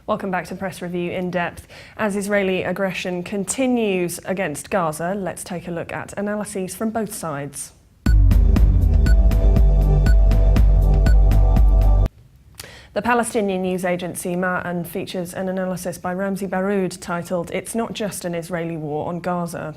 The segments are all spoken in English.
Welcome back to Press Review In Depth. As Israeli aggression continues against Gaza, let's take a look at analyses from both sides. The Palestinian news agency Ma'an features an analysis by Ramzi Baroud titled "It's Not Just an Israeli War on Gaza."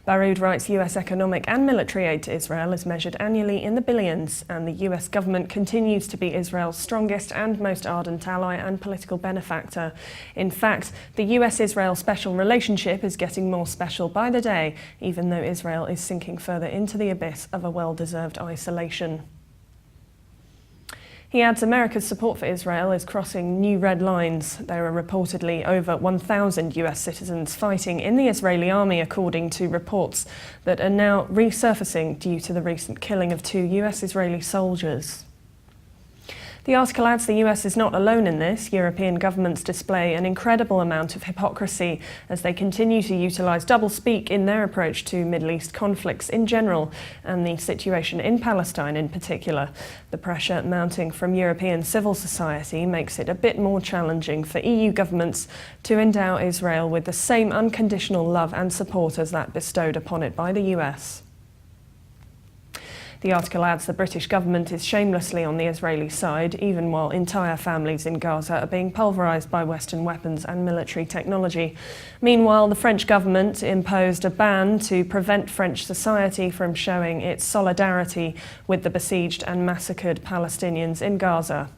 Baroud writes US economic and military aid to Israel is measured annually in the billions, and the US government continues to be Israel's strongest and most ardent ally and political benefactor. In fact, the US-Israel special relationship is getting more special by the day, even though Israel is sinking further into the abyss of a well-deserved isolation. He adds America's support for Israel is crossing new red lines. There are reportedly over 1,000 US citizens fighting in the Israeli army, according to reports that are now resurfacing due to the recent killing of 2 US-Israeli soldiers. The article adds the US is not alone in this. European governments display an incredible amount of hypocrisy as they continue to utilise doublespeak in their approach to Middle East conflicts in general and the situation in Palestine in particular. The pressure mounting from European civil society makes it a bit more challenging for EU governments to endow Israel with the same unconditional love and support as that bestowed upon it by the US. The article adds the British government is shamelessly on the Israeli side, even while entire families in Gaza are being pulverised by Western weapons and military technology. Meanwhile, the French government imposed a ban to prevent French society from showing its solidarity with the besieged and massacred Palestinians in Gaza.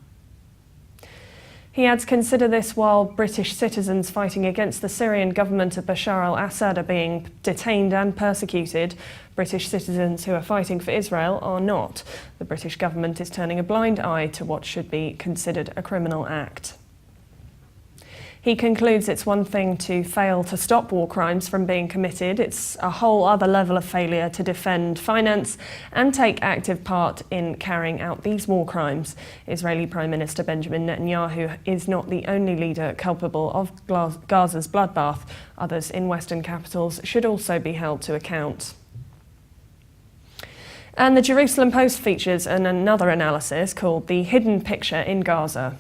He adds, consider this while British citizens fighting against the Syrian government of Bashar al-Assad are being detained and persecuted. British citizens who are fighting for Israel are not. The British government is turning a blind eye to what should be considered a criminal act. He concludes it's one thing to fail to stop war crimes from being committed. It's a whole other level of failure to defend, finance and take active part in carrying out these war crimes. Israeli Prime Minister Benjamin Netanyahu is not the only leader culpable of Gaza's bloodbath. Others in Western capitals should also be held to account. And the Jerusalem Post features another analysis called "The Hidden Picture in Gaza."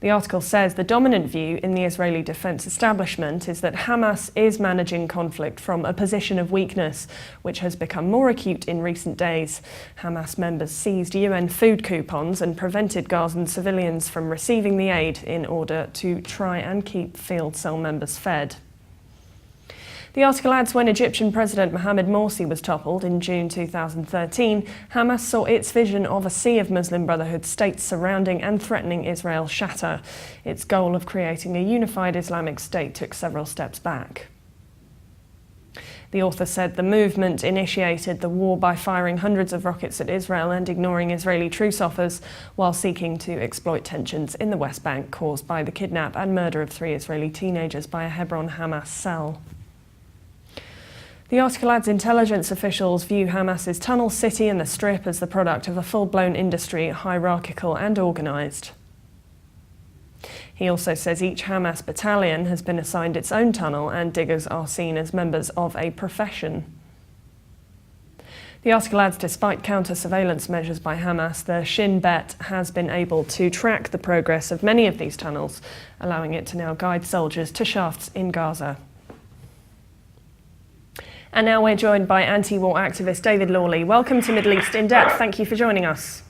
The article says the dominant view in the Israeli defense establishment is that Hamas is managing conflict from a position of weakness, which has become more acute in recent days. Hamas members seized UN food coupons and prevented Gazan civilians from receiving the aid in order to try and keep field cell members fed. The article adds when Egyptian President Mohamed Morsi was toppled in June 2013, Hamas saw its vision of a sea of Muslim Brotherhood states surrounding and threatening Israel shatter. Its goal of creating a unified Islamic state took several steps back. The author said the movement initiated the war by firing hundreds of rockets at Israel and ignoring Israeli truce offers while seeking to exploit tensions in the West Bank caused by the kidnap and murder of 3 Israeli teenagers by a Hebron Hamas cell. The article adds intelligence officials view Hamas's tunnel city and the Strip as the product of a full-blown industry, hierarchical and organised. He also says each Hamas battalion has been assigned its own tunnel and diggers are seen as members of a profession. The article adds despite counter-surveillance measures by Hamas, the Shin Bet has been able to track the progress of many of these tunnels, allowing it to now guide soldiers to shafts in Gaza. And now we're joined by anti-war activist David Lawley. Welcome to Middle East In Depth. Thank you for joining us.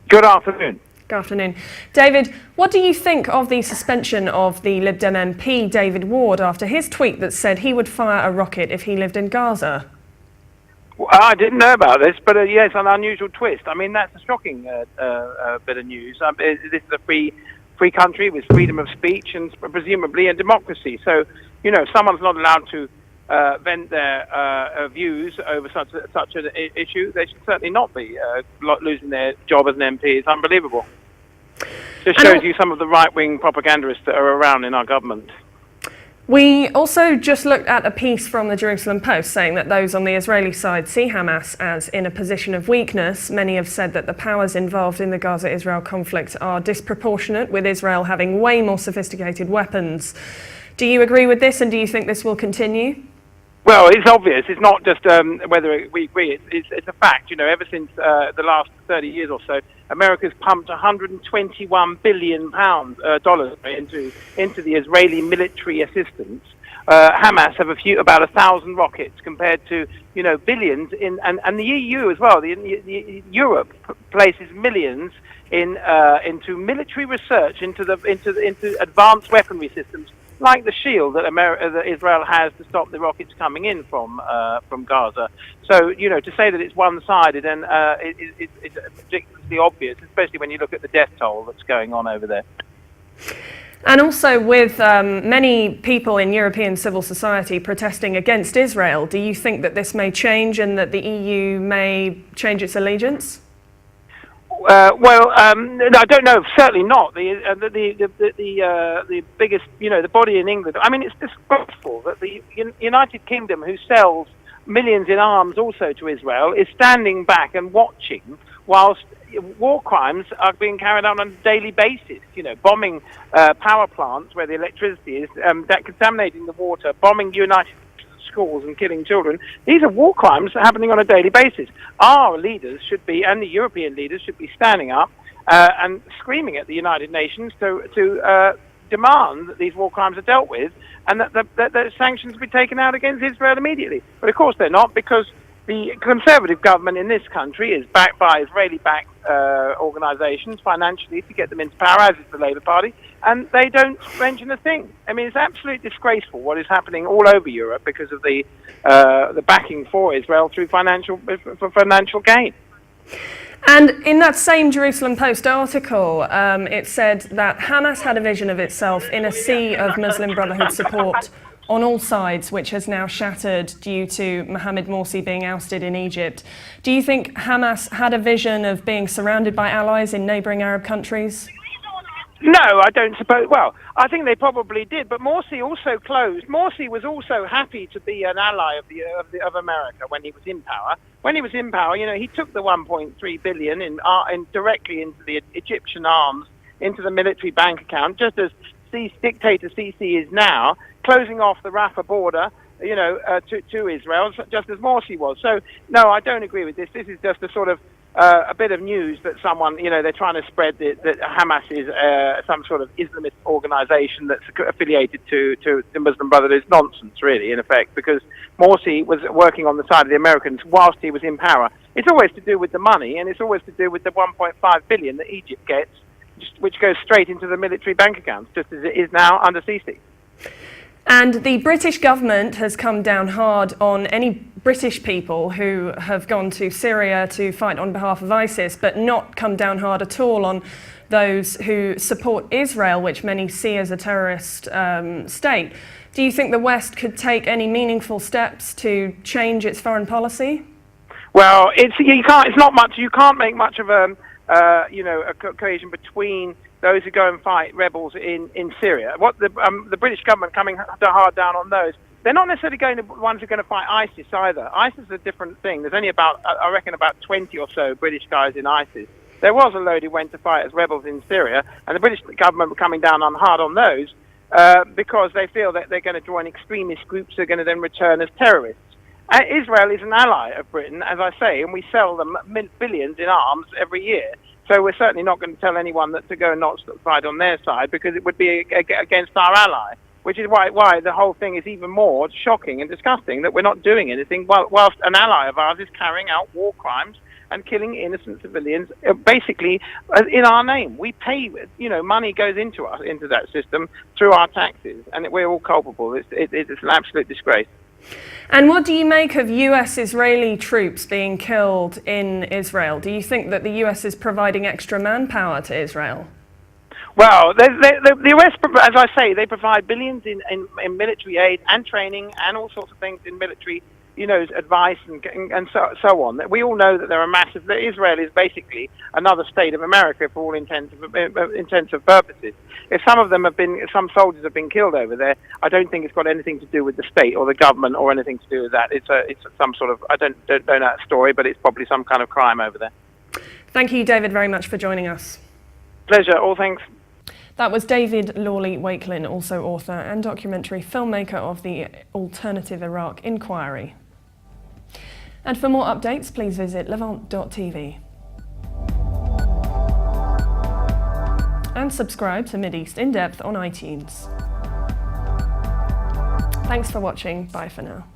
Good afternoon. Good afternoon. David, what do you think of the suspension of the Lib Dem MP David Ward after his tweet that said he would fire a rocket if he lived in Gaza? Well, I didn't know about this, but yes, an unusual twist. I mean, that's a shocking bit of news. This is a free country with freedom of speech and presumably a democracy. So, you know, if someone's not allowed to vent their views over such an issue, they should certainly not be losing their job as an MP. It's unbelievable. Just shows you some of the right-wing propagandists that are around in our government. We also just looked at a piece from the Jerusalem Post saying that those on the Israeli side see Hamas as in a position of weakness. Many have said that the powers involved in the Gaza-Israel conflict are disproportionate, with Israel having way more sophisticated weapons. Do you agree with this, and do you think this will continue? Well, it's obvious. It's not just whether we agree. It's a fact. Ever since the last 30 years or so, America's pumped 121 billion dollars into the Israeli military assistance. Hamas have about 1,000 rockets compared to billions and the EU as well. The Europe places millions into military research into advanced weaponry systems, like the shield that Israel has to stop the rockets coming in from Gaza. So, to say that it's one-sided and it's ridiculously obvious, especially when you look at the death toll that's going on over there. And also with many people in European civil society protesting against Israel, do you think that this may change and that the EU may change its allegiance? Well, I don't know. Certainly not. The biggest, the body in England. I mean, it's disgraceful that the United Kingdom, who sells millions in arms also to Israel, is standing back and watching whilst war crimes are being carried out on a daily basis. Bombing power plants where the electricity is, contaminating the water, bombing United schools and killing children. These are war crimes happening on a daily basis. Our leaders should be, and the European leaders should be, standing up and screaming at the United Nations to demand that these war crimes are dealt with and that sanctions be taken out against Israel immediately. But of course they're not, because the Conservative government in this country is backed by Israeli-backed organisations financially to get them into power, as is the Labour Party, and they don't mention a thing. I mean, it's absolutely disgraceful what is happening all over Europe because of the backing for Israel through financial gain. And in that same Jerusalem Post article, it said that Hamas had a vision of itself in a sea of Muslim Brotherhood support on all sides, which has now shattered due to Mohamed Morsi being ousted in Egypt. Do you think Hamas had a vision of being surrounded by allies in neighbouring Arab countries? No, I don't suppose. Well, I think they probably did, but Morsi also closed. Morsi was also happy to be an ally of America when he was in power. When he was in power, he took the 1.3 billion in directly into the Egyptian arms, into the military bank account, just as dictator Sisi is now, closing off the Rafah border, to Israel, just as Morsi was. So, no, I don't agree with this. This is just a sort of a bit of news that someone, they're trying to spread that Hamas is some sort of Islamist organization that's affiliated to the Muslim Brotherhood. It's nonsense, really, in effect, because Morsi was working on the side of the Americans whilst he was in power. It's always to do with the money, and it's always to do with the 1.5 billion that Egypt gets, which goes straight into the military bank accounts, just as it is now under Sisi. And the British government has come down hard on any British people who have gone to Syria to fight on behalf of ISIS, but not come down hard at all on those who support Israel, which many see as a terrorist state. Do you think the West could take any meaningful steps to change its foreign policy? Well, it's not much. You can't make much of a cohesion between those who go and fight rebels in Syria. What the British government coming hard down on those, they're not necessarily ones who are going to fight ISIS either. ISIS is a different thing. There's only about 20 or so British guys in ISIS. There was a load who went to fight as rebels in Syria, and the British government were coming down hard on those because they feel that they're going to join extremist groups who are going to then return as terrorists. Israel is an ally of Britain, as I say, and we sell them billions in arms every year. So we're certainly not going to tell anyone that to go and not fight on their side, because it would be against our ally, which is why the whole thing is even more shocking and disgusting, that we're not doing anything whilst an ally of ours is carrying out war crimes and killing innocent civilians, basically in our name. We pay, money goes into that system through our taxes, and we're all culpable. It's an absolute disgrace. And what do you make of US-Israeli troops being killed in Israel? Do you think that the US is providing extra manpower to Israel? Well, the US, as I say, they provide billions in military aid and training and all sorts of things in military, advice and so on. We all know that there are massive. That Israel is basically another state of America for all intents and purposes. If some soldiers have been killed over there, I don't think it's got anything to do with the state or the government or anything to do with that. It's some sort of, I don't know that story, but it's probably some kind of crime over there. Thank you, David, very much for joining us. Pleasure. All thanks. That was David Lawley Wakelin, also author and documentary filmmaker of the Alternative Iraq Inquiry. And for more updates, please visit levant.tv. And subscribe to MidEast In-Depth on iTunes. Thanks for watching. Bye for now.